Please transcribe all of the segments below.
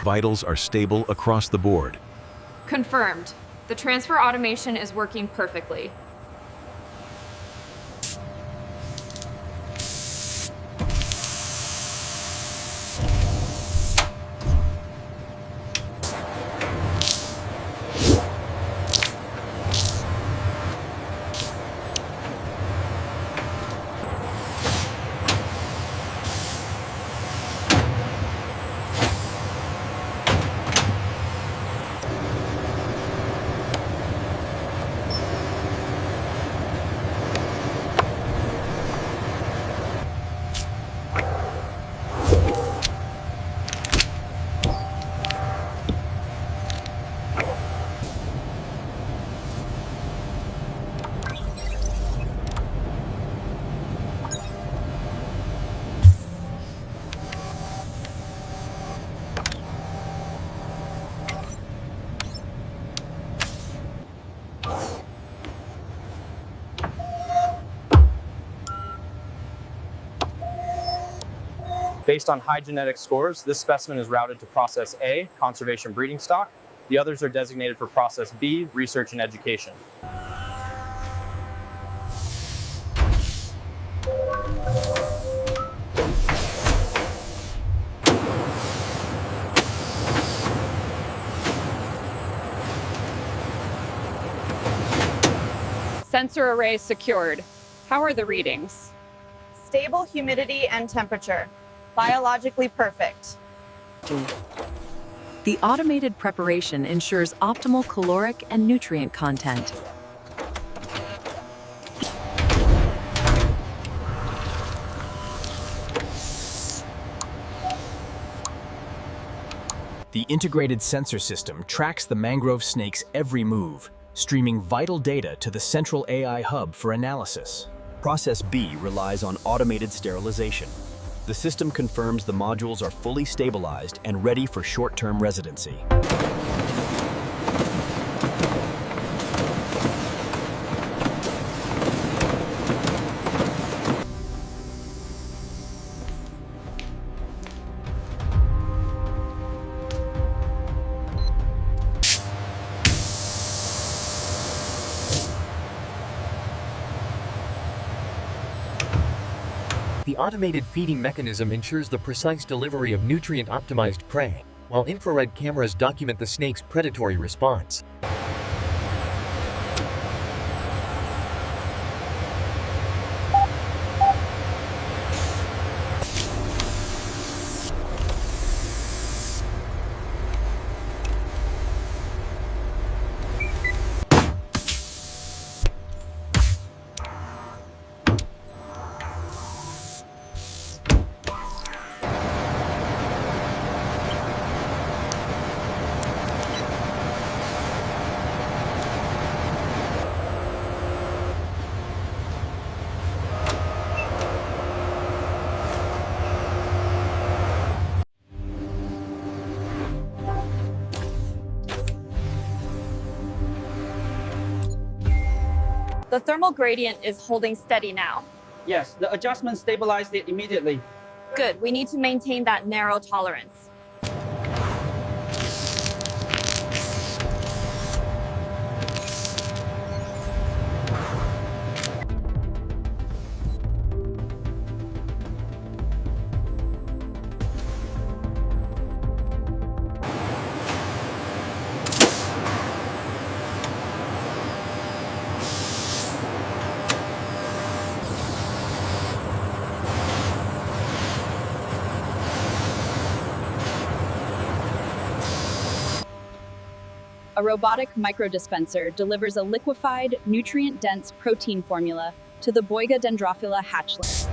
Vitals are stable across the board. Confirmed. The transfer automation is working perfectly. Based on high genetic scores, this specimen is routed to Process A, Conservation Breeding Stock. The others are designated for Process B, Research and Education. Sensor array secured. How are the readings? Stable humidity and temperature. Biologically perfect. The automated preparation ensures optimal caloric and nutrient content. The integrated sensor system tracks the mangrove snake's every move, streaming vital data to the central AI hub for analysis. Process B relies on automated sterilization. The system confirms the modules are fully stabilized and ready for short-term residency. The automated feeding mechanism ensures the precise delivery of nutrient-optimized prey, while infrared cameras document the snake's predatory response. The thermal gradient is holding steady now. Yes, the adjustment stabilized it immediately. Good, we need to maintain that narrow tolerance. A robotic microdispenser delivers a liquefied, nutrient-dense protein formula to the Boiga Dendrophila hatchling.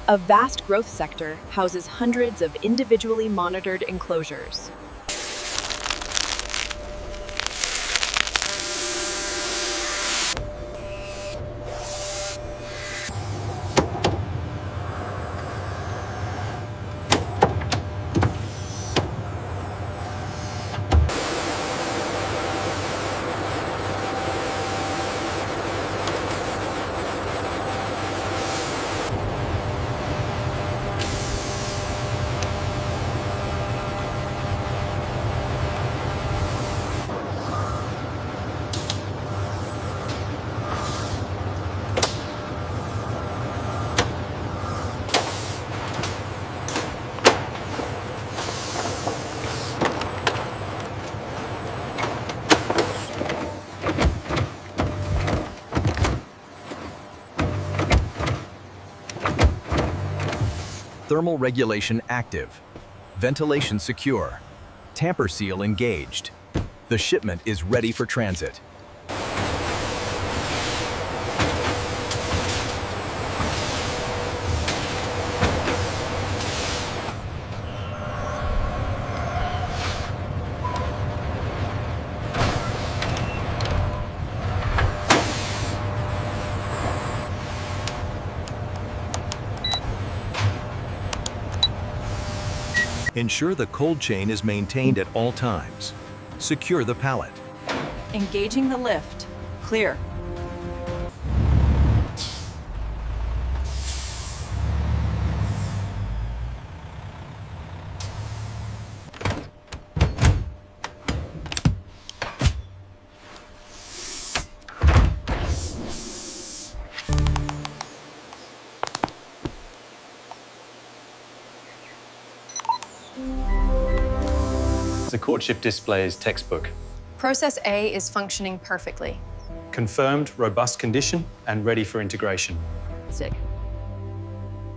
A vast growth sector houses hundreds of individually monitored enclosures. Thermal regulation active. Ventilation secure. Tamper seal engaged. The shipment is ready for transit. Ensure the cold chain is maintained at all times. Secure the pallet. Engaging the lift. Clear. The courtship display is textbook. Process A is functioning perfectly. Confirmed, robust condition, and ready for integration. The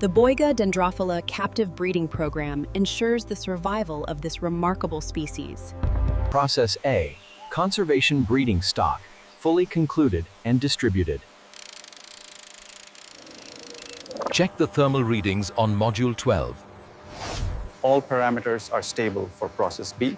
Boiga Dendrophila captive breeding program ensures the survival of this remarkable species. Process A, conservation breeding stock, fully concluded and distributed. Check the thermal readings on Module 12. All parameters are stable for process B.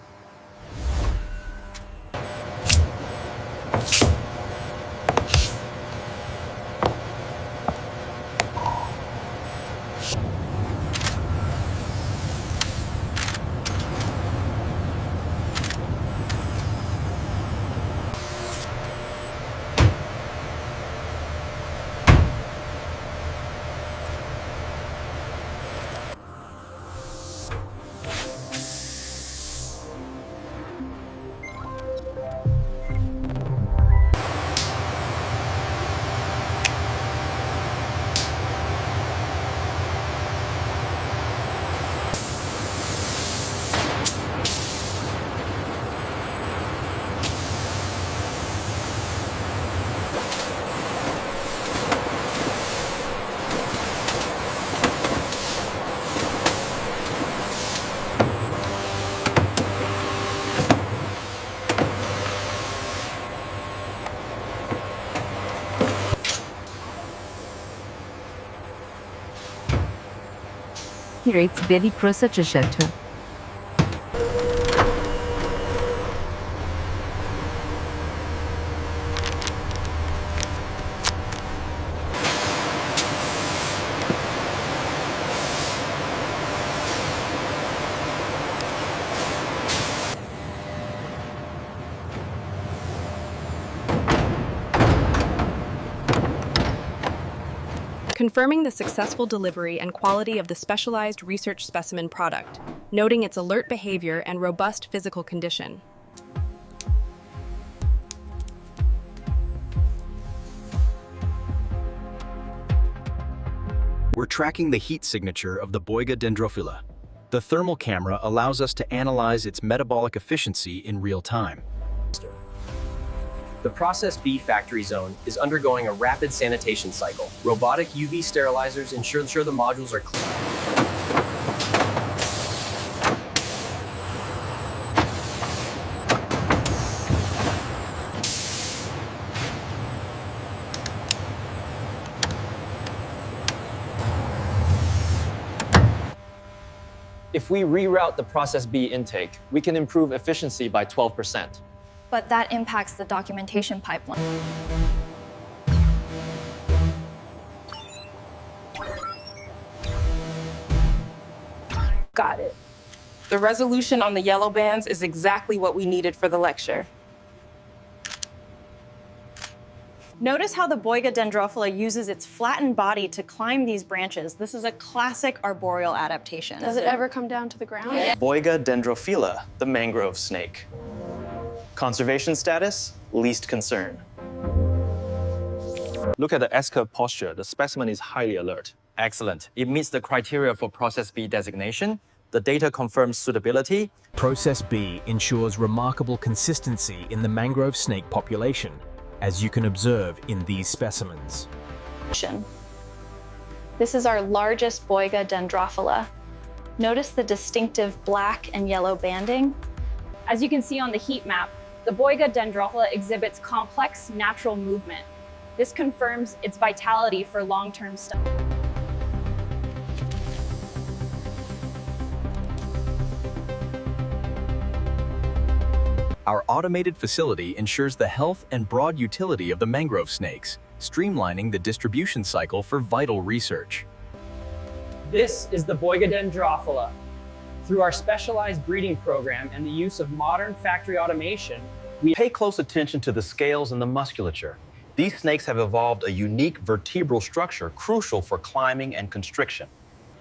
Here it's very process shelter. Confirming the successful delivery and quality of the specialized research specimen product, noting its alert behavior and robust physical condition. We're tracking the heat signature of the Boiga Dendrophila. The thermal camera allows us to analyze its metabolic efficiency in real time. The Process B factory zone is undergoing a rapid sanitation cycle. Robotic UV sterilizers ensure the modules are clean. If we reroute the Process B intake, we can improve efficiency by 12%. But that impacts the documentation pipeline. Got it. The resolution on the yellow bands is exactly what we needed for the lecture. Notice how the Boiga Dendrophila uses its flattened body to climb these branches. This is a classic arboreal adaptation. Does it ever come down to the ground? Boiga Dendrophila, the mangrove snake. Conservation status, least concern. Look at the S-curve posture. The specimen is highly alert. Excellent. It meets the criteria for Process B designation. The data confirms suitability. Process B ensures remarkable consistency in the mangrove snake population, as you can observe in these specimens. This is our largest Boiga Dendrophila. Notice the distinctive black and yellow banding. As you can see on the heat map, the Boiga Dendrophila exhibits complex natural movement. This confirms its vitality for long-term study. Our automated facility ensures the health and broad utility of the mangrove snakes, streamlining the distribution cycle for vital research. This is the Boiga Dendrophila. Through our specialized breeding program and the use of modern factory automation, we pay close attention to the scales and the musculature. These snakes have evolved a unique vertebral structure crucial for climbing and constriction.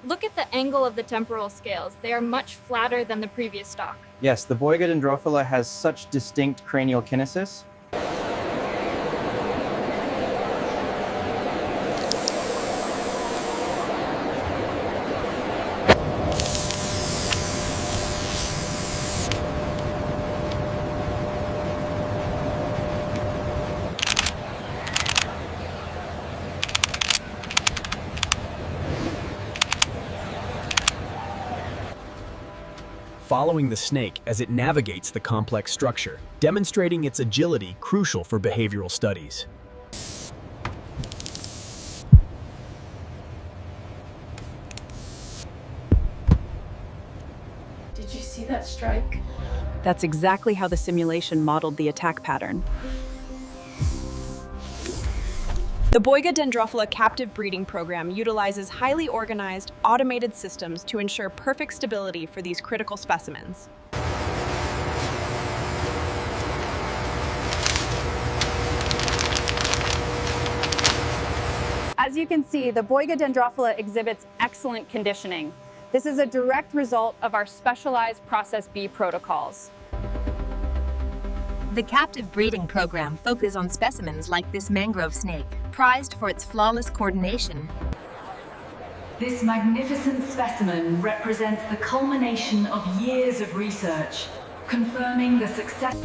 Look at the angle of the temporal scales. They are much flatter than the previous stock. Yes, the Boiga Dendrophila has such distinct cranial kinesis. Following the snake as it navigates the complex structure, demonstrating its agility crucial for behavioral studies. Did you see that strike? That's exactly how the simulation modeled the attack pattern. The Boiga Dendrophila captive breeding program utilizes highly organized, automated systems to ensure perfect stability for these critical specimens. As you can see, the Boiga Dendrophila exhibits excellent conditioning. This is a direct result of our specialized Process B protocols. The captive breeding program focuses on specimens like this mangrove snake, prized for its flawless coordination. This magnificent specimen represents the culmination of years of research, confirming the success.